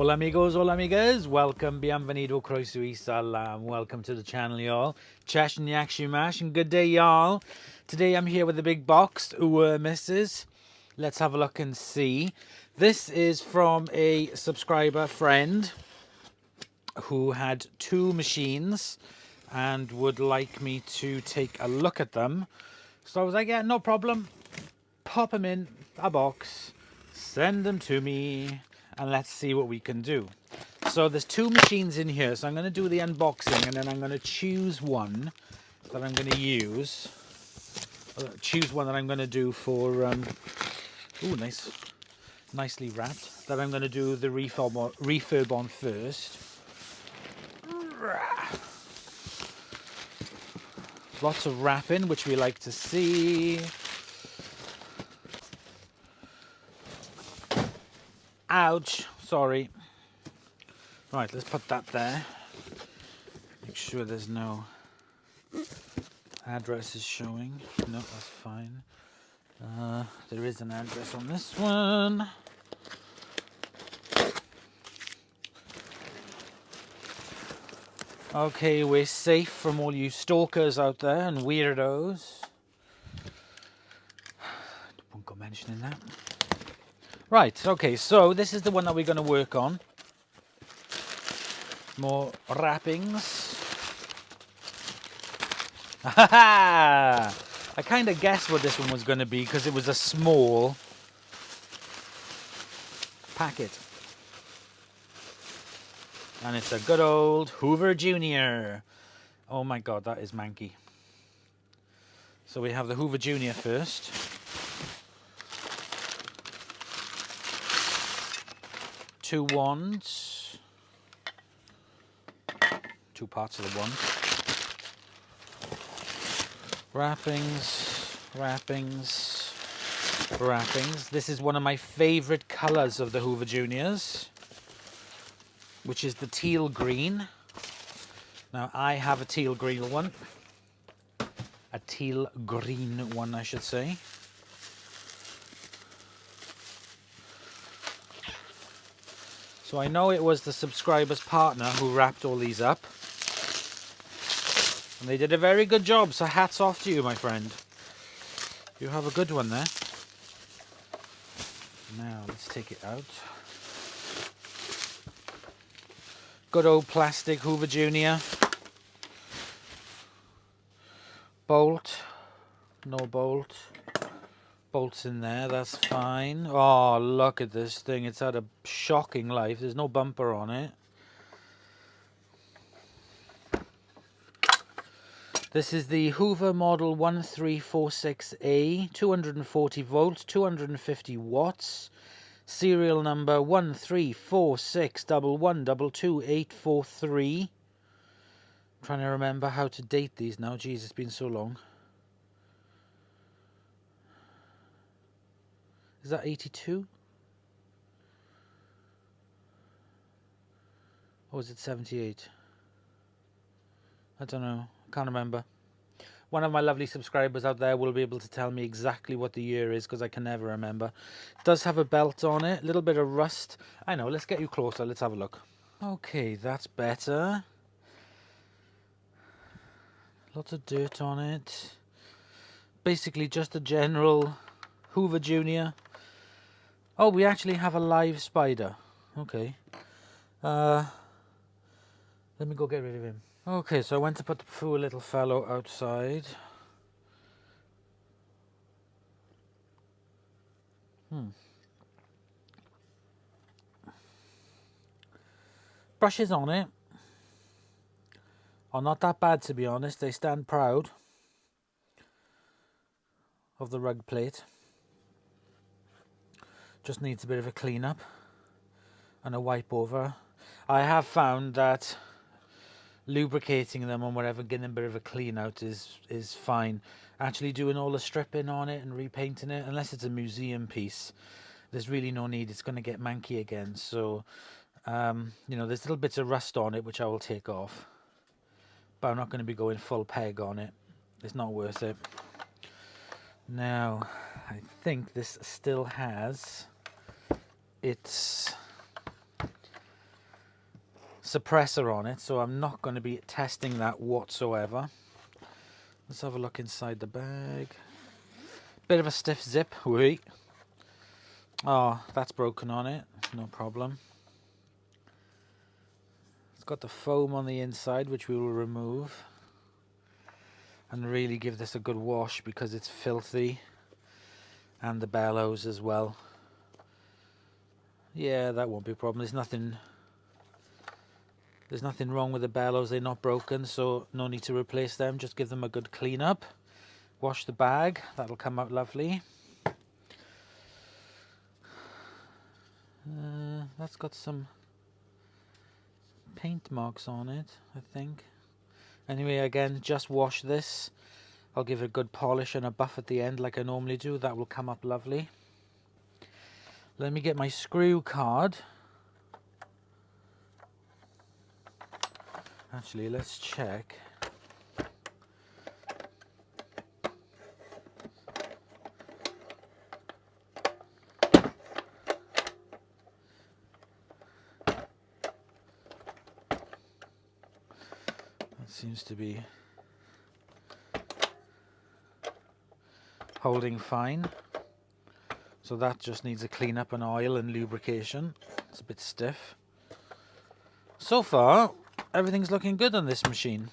Hola amigos, hola amigas, welcome, bienvenido, croeso y salam, welcome to the channel y'all. Chesh and Yakshu Mash and good day y'all. Today I'm here with a big box, misses. Let's have a look and see. This is from a subscriber friend who had two machines and would like me to take a look at them. So I was like, yeah, no problem. Pop them in a box, send them to me, and let's see what we can do. So there's two machines in here, so I'm going to do the unboxing and then I'm going to choose one that I'm going to use. Choose one that I'm going to do for, ooh, nicely wrapped, that I'm going to do the refurb on first. Lots of wrapping, which we like to see. Ouch, sorry. Right, let's put that there. Make sure there's no addresses showing. No, that's fine. There is an address on this one. Okay, we're safe from all you stalkers out there and weirdos. Won't go mentioning that. Right, okay, so this is the one that we're going to work on. More wrappings. I kind of guessed what this one was going to be because it was a small packet. And it's a good old Hoover Junior. Oh my god, that is manky. So we have the Hoover Junior first. Two wands. Two parts of the wand. Wrappings, wrappings, wrappings. This is one of my favourite colours of the Hoover Juniors, which is the teal green. Now I have a teal green one. A teal green one, I should say. So I know it was the subscriber's partner who wrapped all these up. And they did a very good job, so hats off to you, my friend. You have a good one there. Now, let's take it out. Good old plastic Hoover Junior. Bolt. No bolt. Bolts in there, that's fine. Oh, look at this thing. It's had a shocking life. There's no bumper on it. This is the Hoover model 1346A, 240 volts, 250 watts. Serial number 13461122843. Trying to remember how to date these now. Jeez, it's been so long. Is that 82? Or is it 78? I don't know. Can't remember. One of my lovely subscribers out there will be able to tell me exactly what the year is because I can never remember. It does have a belt on it. A little bit of rust. I know. Let's get you closer. Let's have a look. Okay, that's better. Lots of dirt on it. Basically just a general Hoover Junior. Oh, we actually have a live spider. Okay. Let me go get rid of him. Okay, so I went to put the poor little fellow outside. Brushes on it are not that bad, to be honest. They stand proud of the rug plate. Just needs a bit of a clean up and a wipe over. I have found that lubricating them and whatever, getting a bit of a clean out is fine. Actually doing all the stripping on it and repainting it, unless it's a museum piece, there's really no need. It's going to get manky again. So you know, there's little bits of rust on it which I will take off, but I'm not going to be going full peg on it. It's not worth it. Now I think this still has its suppressor on it, so I'm not going to be testing that whatsoever. Let's have a look inside the bag. Bit of a stiff zip. Wait. Oh, that's broken on it. No problem. It's got the foam on the inside, which we will remove and really give this a good wash because it's filthy, and the bellows as well. Yeah, that won't be a problem. There's nothing wrong with the bellows. They're not broken, so no need to replace them. Just give them a good clean up. Wash the bag. That'll come out lovely. That's got some paint marks on it, I think. Anyway, again, just wash this. I'll give it a good polish and a buff at the end like I normally do. That will come up lovely. Let me get my screw card. Actually, let's check. That seems to be holding fine. So that just needs a clean up and oil and lubrication. It's a bit stiff. So far, everything's looking good on this machine.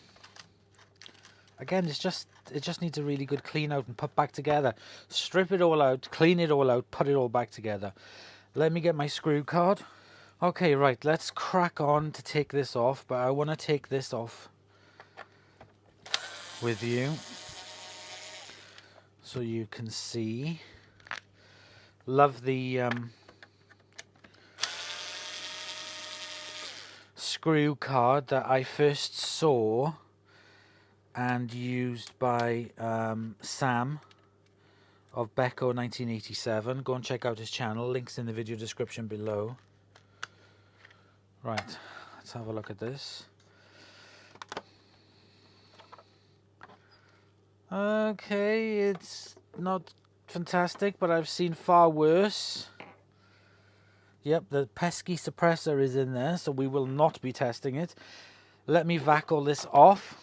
Again, it just needs a really good clean out and put back together. Strip it all out, clean it all out, put it all back together. Let me get my screw card. Okay, right, let's crack on to take this off, but I want to take this off with you so you can see. Love the screw card that I first saw and used by Sam of Becco 1987. Go and check out his channel. Links in the video description below. Right, let's have a look at this. Okay, it's not fantastic, but I've seen far worse. Yep, the pesky suppressor is in there, so we will not be testing it. Let me vac all this off.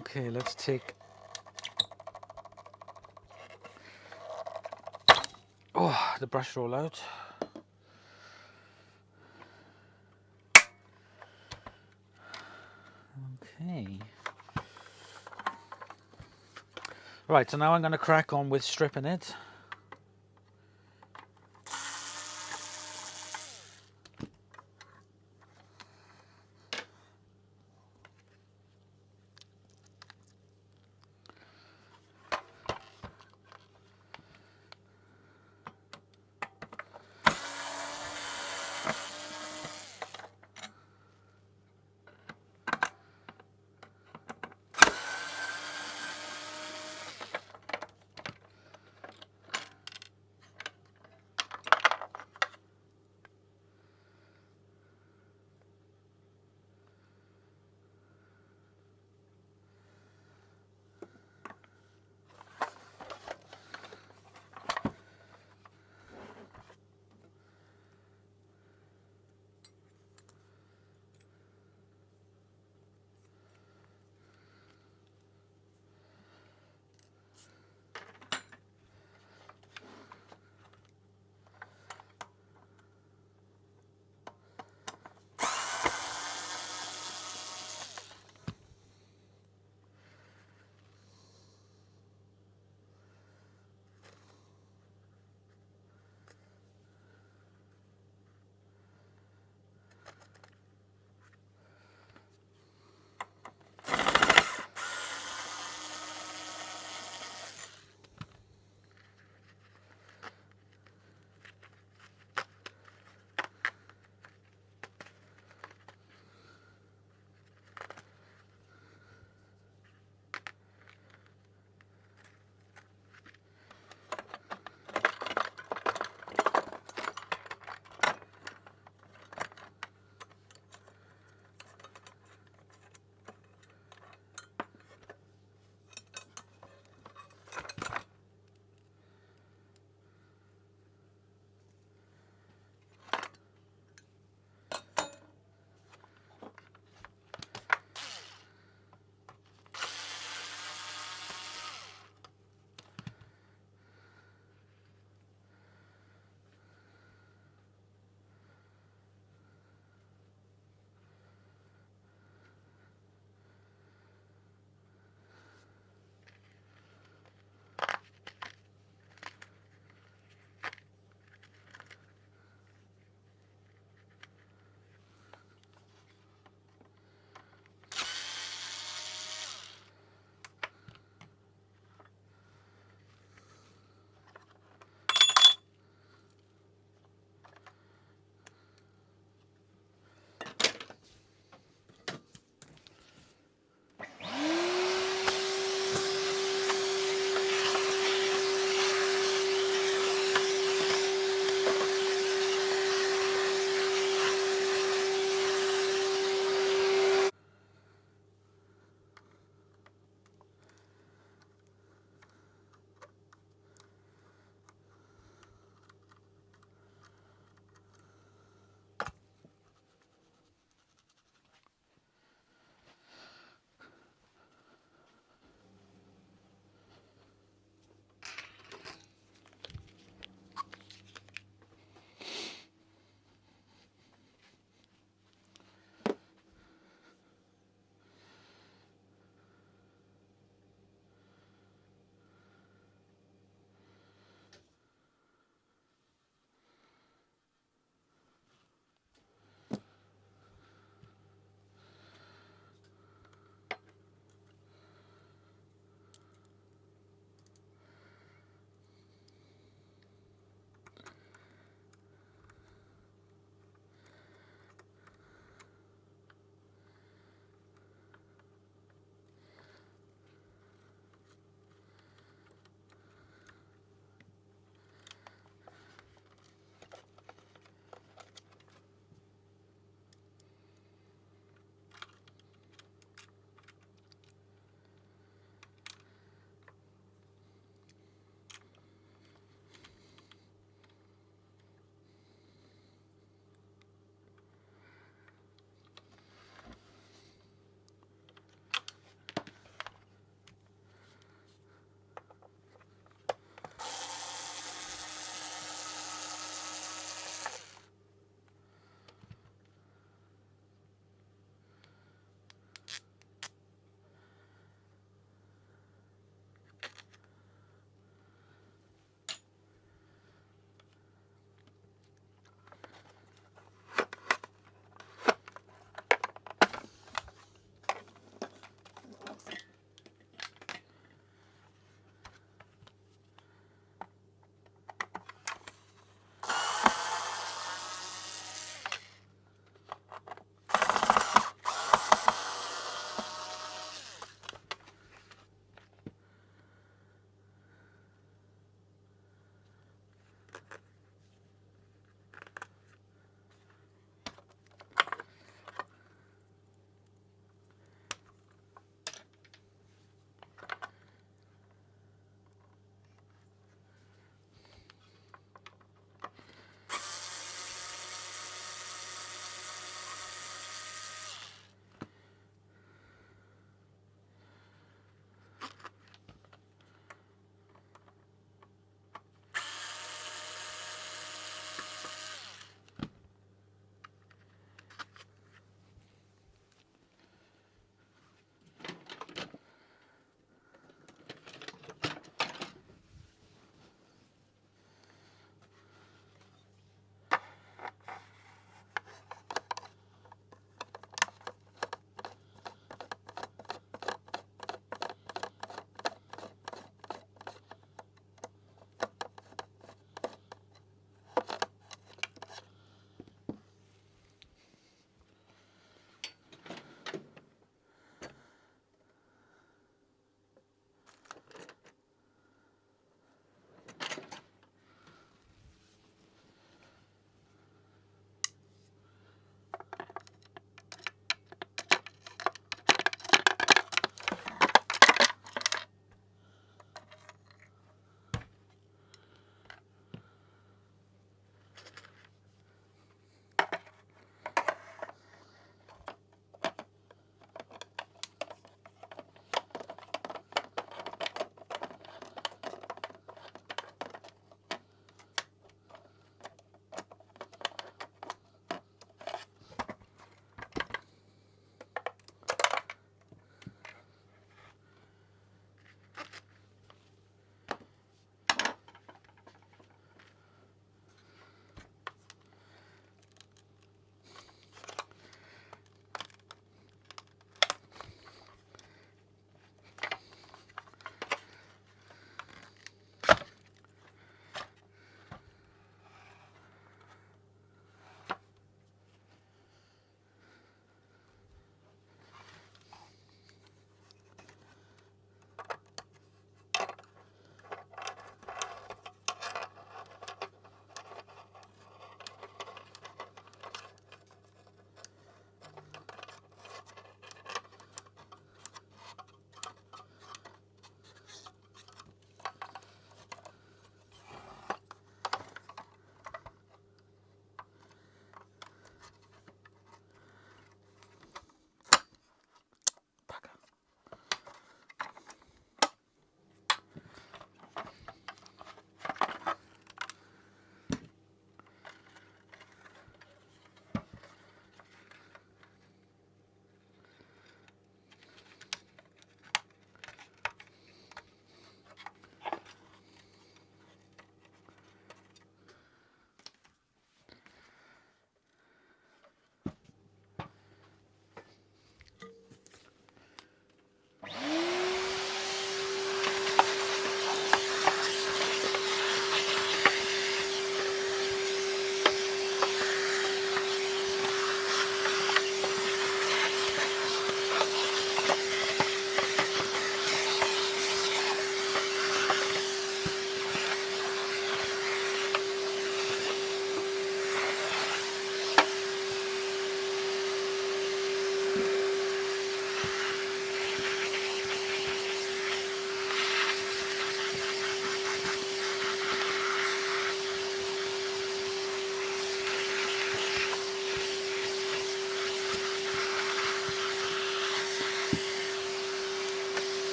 Okay, let's take the brush roll out. Okay. Right, so now I'm going to crack on with stripping it.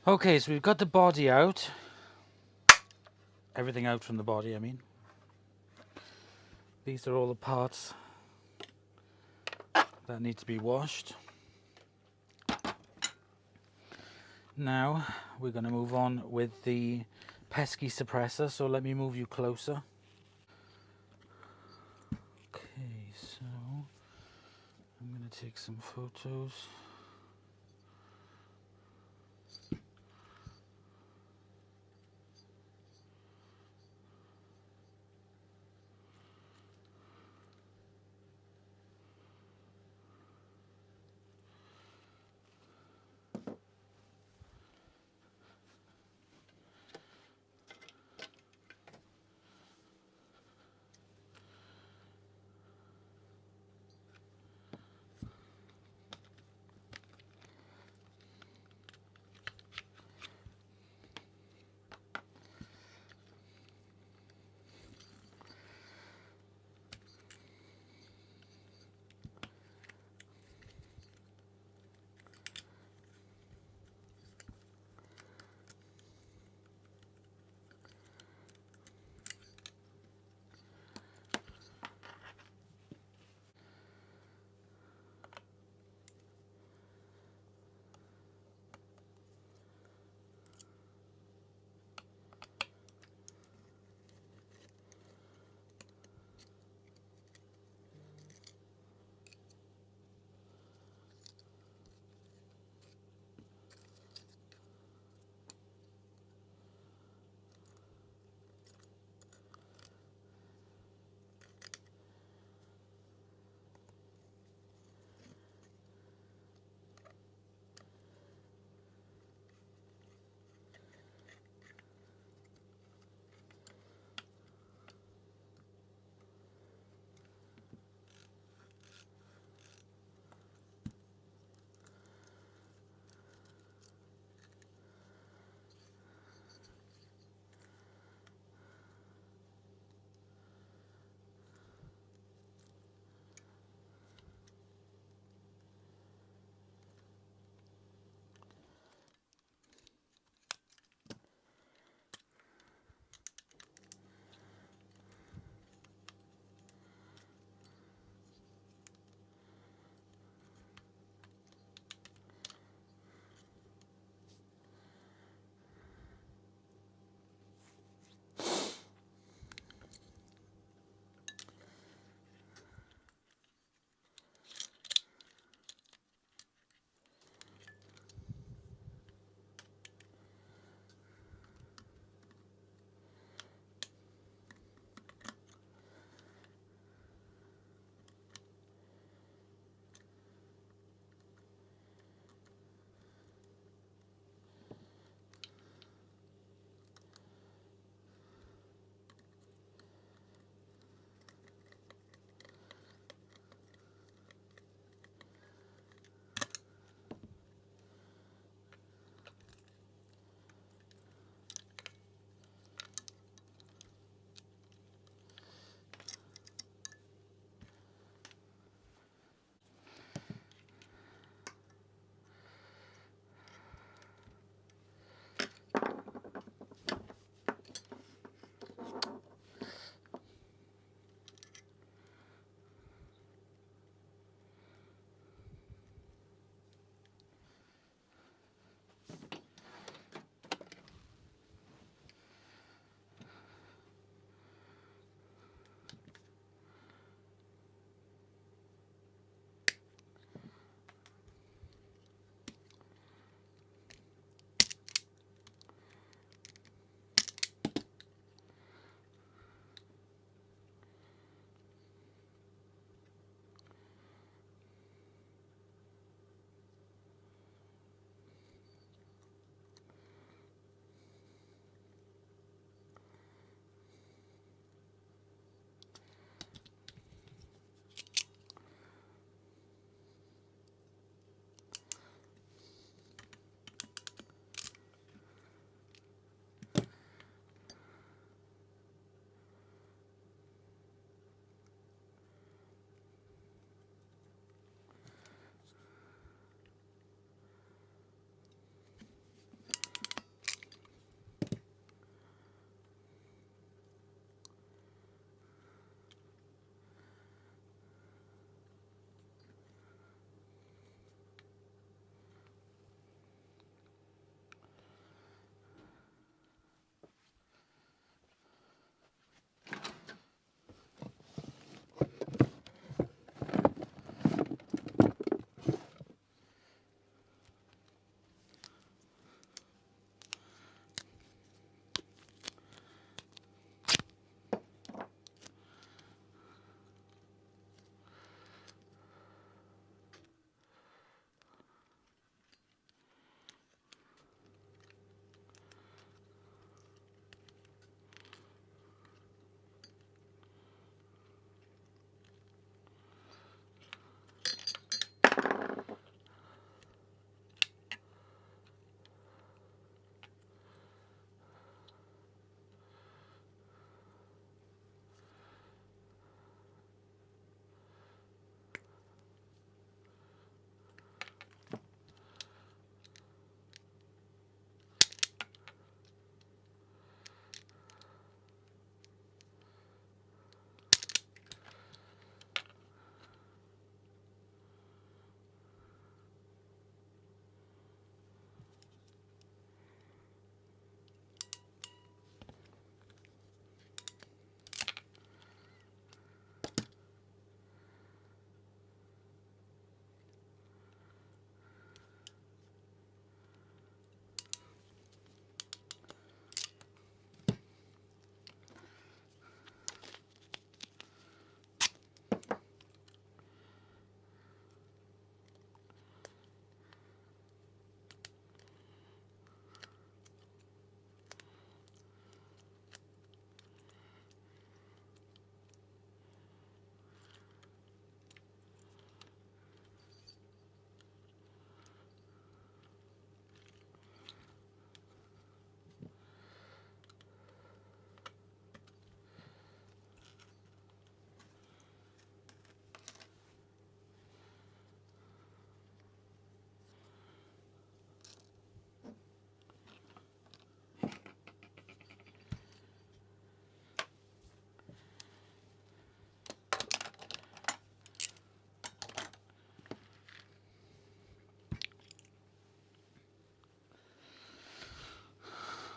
Okay, so we've got the body out. Everything out from the body, I mean. These are all the parts that need to be washed. Now we're going to move on with the pesky suppressor, so let me move you closer. Okay, so I'm going to take some photos.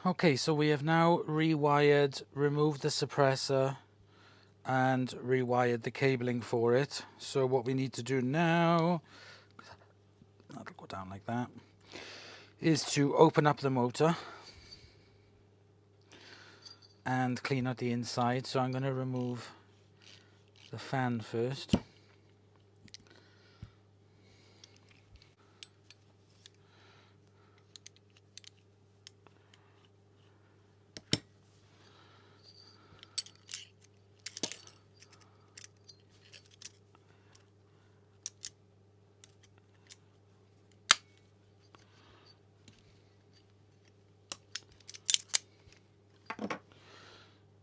Okay, so we have now removed the suppressor and rewired the cabling for it. So what we need to do now, that'll go down like that, is to open up the motor and clean out the inside. So I'm going to remove the fan first.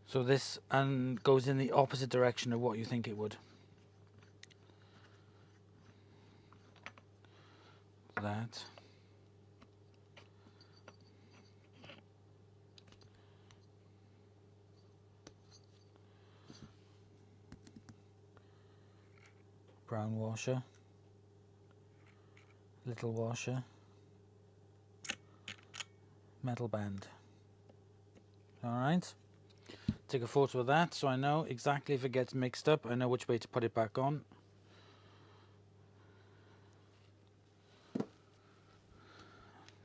So this goes in the opposite direction of what you think it would. That. Brown washer. Little washer. Metal band. Alright. Take a photo of that so I know exactly if it gets mixed up, I know which way to put it back on.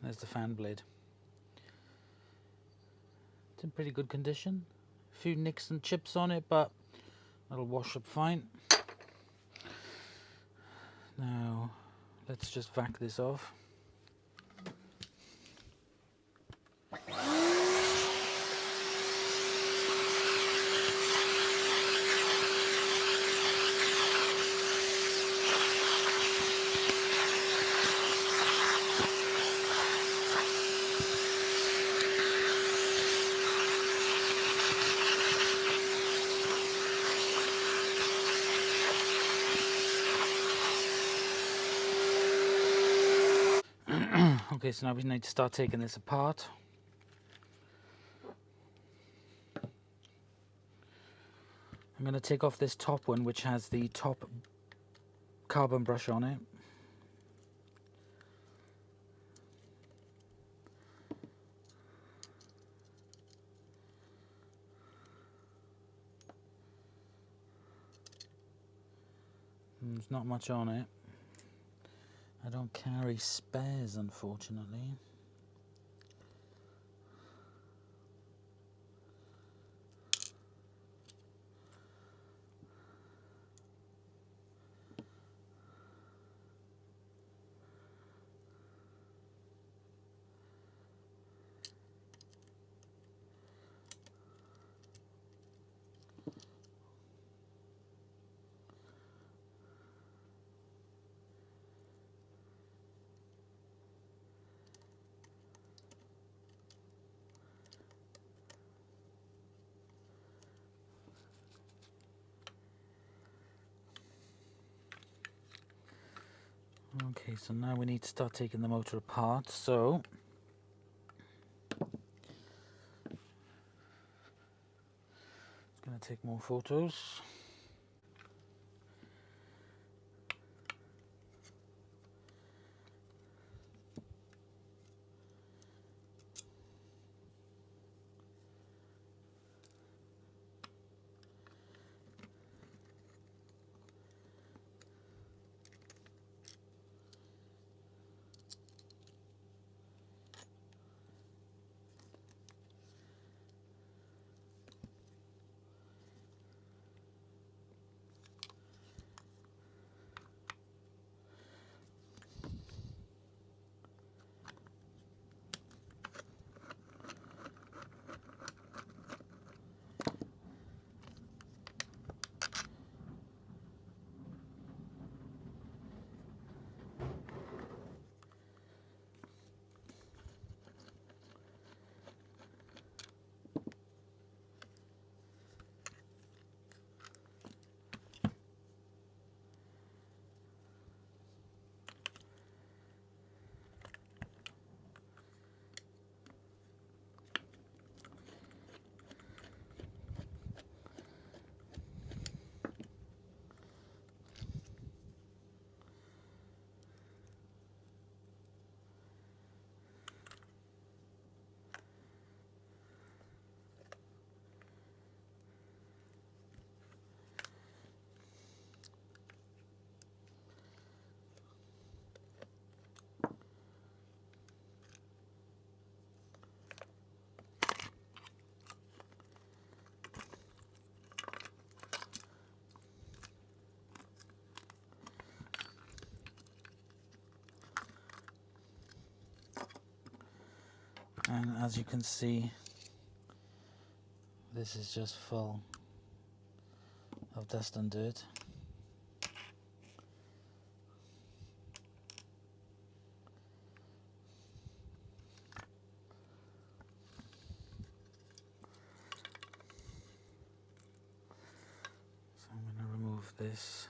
There's the fan blade. It's in pretty good condition. A few nicks and chips on it, but that'll wash up fine. Now let's just vac this off. Okay, so now we need to start taking this apart. I'm going to take off this top one, which has the top carbon brush on it. There's not much on it. I don't carry spares, unfortunately. Okay, so now we need to start taking the motor apart. So it's going to take more photos. And as you can see, this is just full of dust and dirt. So I'm going to remove this.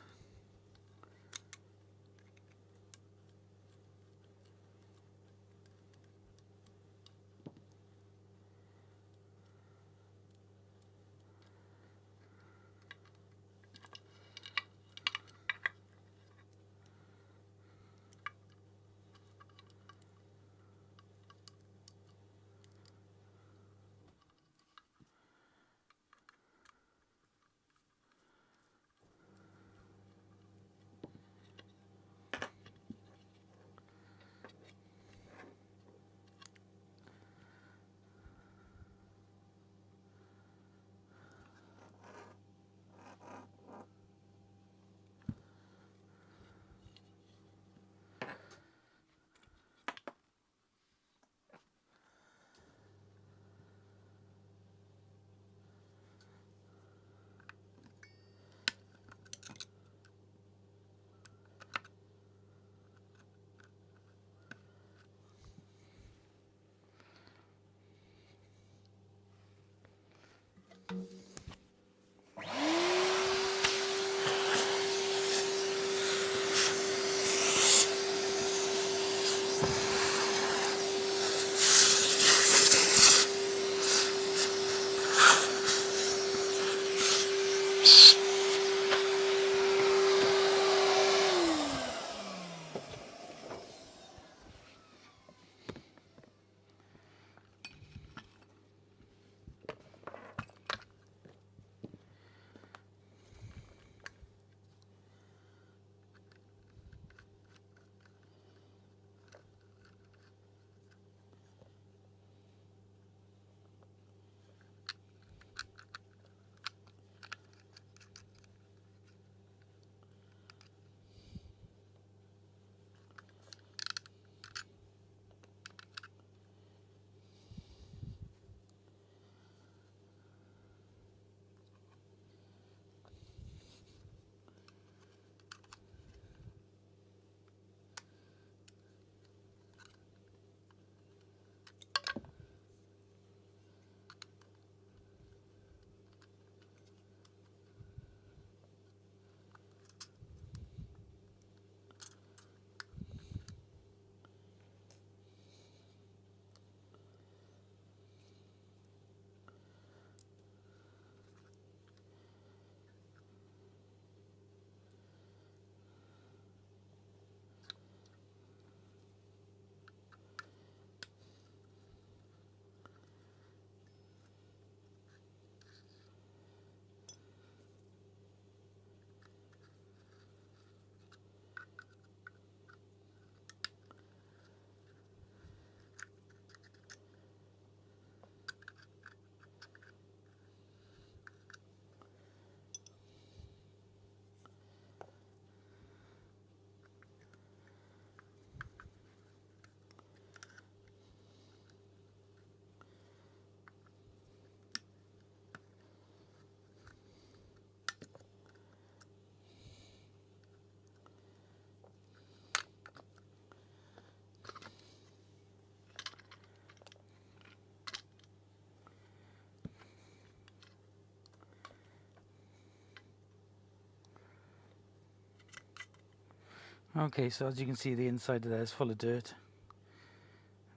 Okay, so as you can see, the inside of there is full of dirt.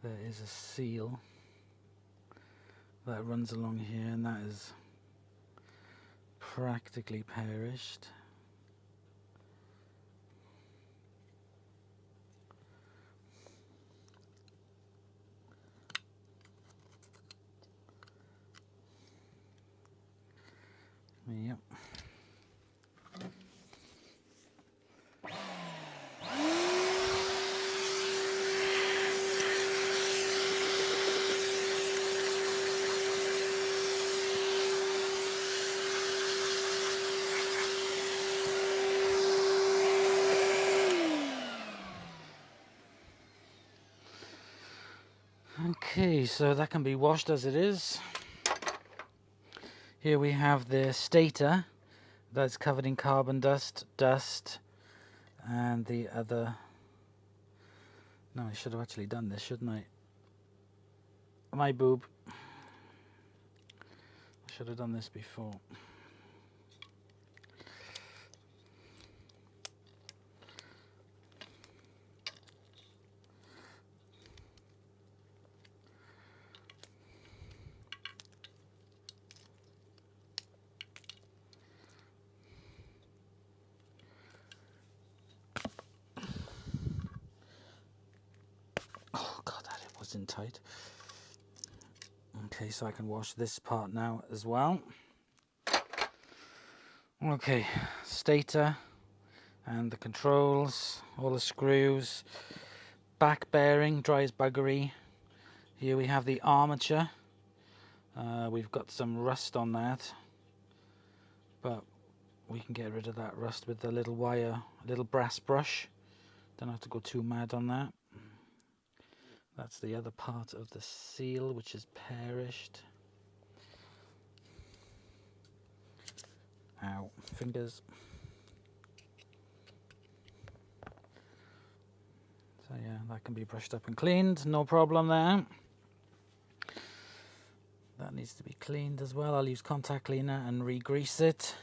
There is a seal that runs along here, and that is practically perished. Yep. Okay, so that can be washed as it is. Here we have the stator that's covered in carbon dust, and the other... No, I should have actually done this, shouldn't I? My boob. I should have done this before. Oh god, that it wasn't tight. Okay, so I can wash this part now as well. Okay, stator and the controls, all the screws, back bearing, dry as buggery. Here we have the armature. We've got some rust on that, but we can get rid of that rust with the little wire, little brass brush. Don't have to go too mad on that. That's the other part of the seal, which is perished. Ow, fingers. So yeah, that can be brushed up and cleaned, no problem there. That needs to be cleaned as well. I'll use contact cleaner and re-grease it.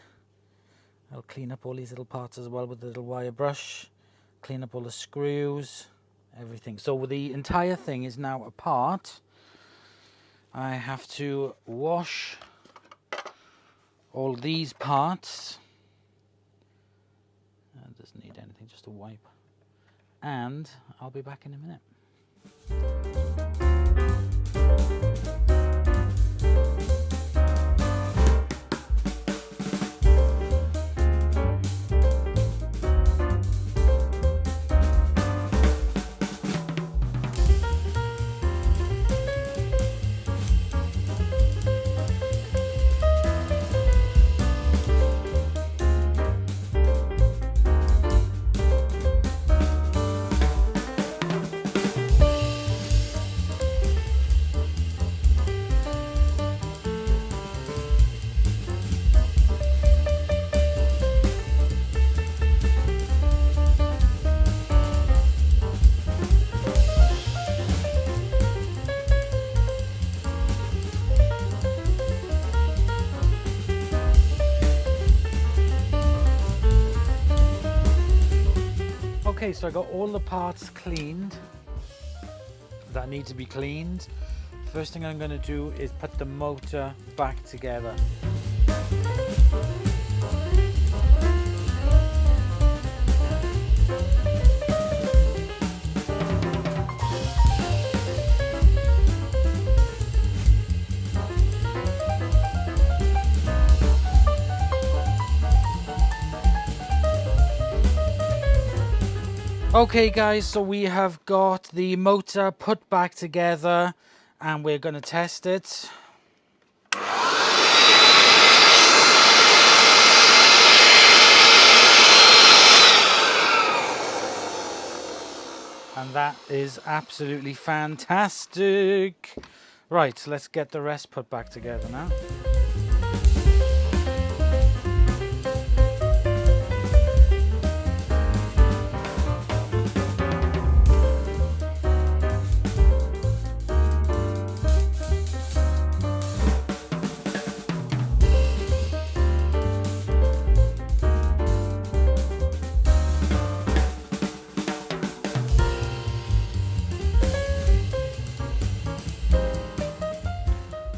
I'll clean up all these little parts as well with the little wire brush. Clean up all the screws, everything. So the entire thing is now apart. I have to wash all these parts. It doesn't need anything, just a wipe. And I'll be back in a minute. Okay, so I got all the parts cleaned that need to be cleaned. First thing I'm going to do is put the motor back together. Okay guys, so we have got the motor put back together and we're going to test it. And that is absolutely fantastic. Right, let's get the rest put back together now.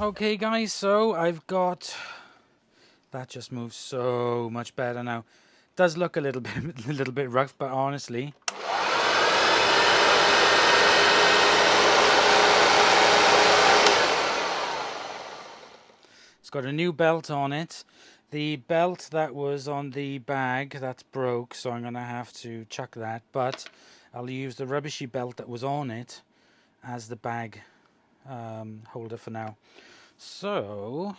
Okay guys, so I've got, that just moves so much better now. Does look a little bit rough, but honestly, it's got a new belt on it. The belt that was on the bag, that's broke, so I'm gonna have to chuck that, but I'll use the rubbishy belt that was on it as the bag holder for now. So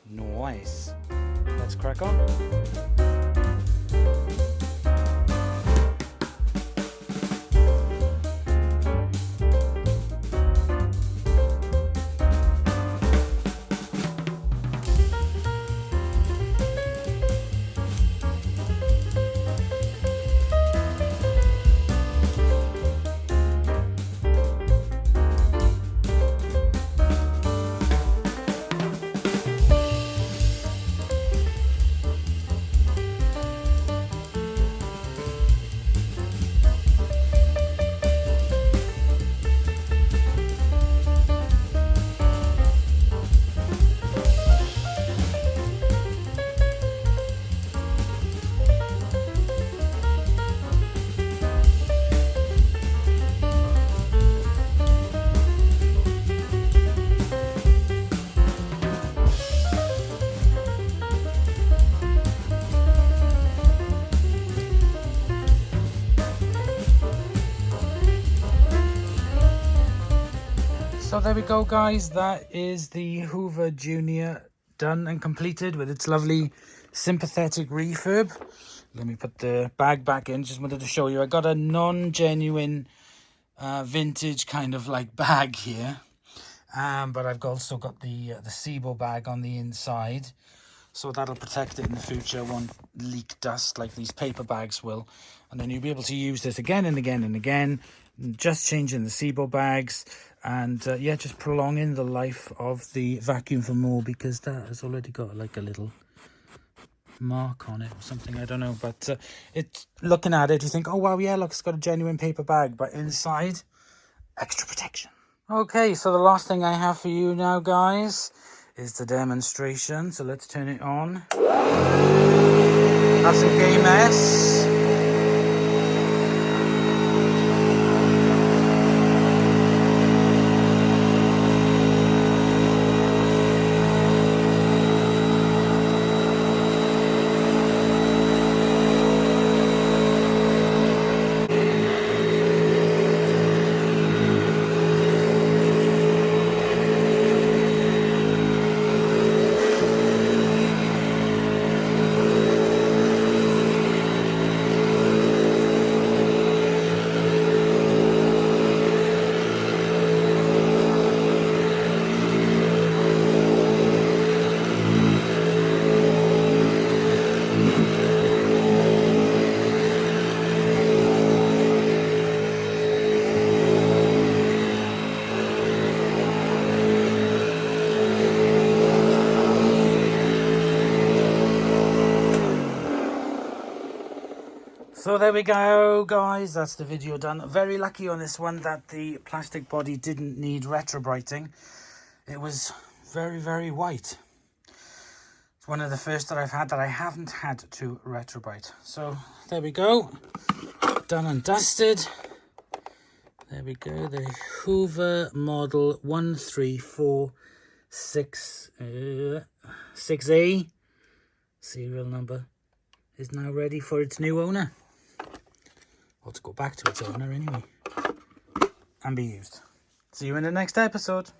nice. Let's crack on. So there we go, guys. That is the Hoover Junior done and completed with its lovely sympathetic refurb. Let me put the bag back in. Just wanted to show you. I got a non-genuine vintage kind of like bag here. But I've also got the SIBO bag on the inside. So that'll protect it in the future. Won't leak dust like these paper bags will. And then you'll be able to use this again and again and again. Just changing the SIBO bags. And yeah, just prolonging the life of the vacuum for more, because that has already got like a little mark on it or something, I don't know. But it's looking at it, you think, oh wow, yeah, look, it's got a genuine paper bag, but inside, extra protection. Okay, so the last thing I have for you now, guys, is the demonstration. So let's turn it on. Have some game S. So there we go, guys. That's the video done. Very lucky on this one that the plastic body didn't need retrobrighting. It was very, very white. It's one of the first that I've had that I haven't had to retrobrite. So there we go. Done and dusted. There we go. The Hoover model 1346A serial number is now ready for its new owner. Or to go back to its owner anyway. And be used. See you in the next episode.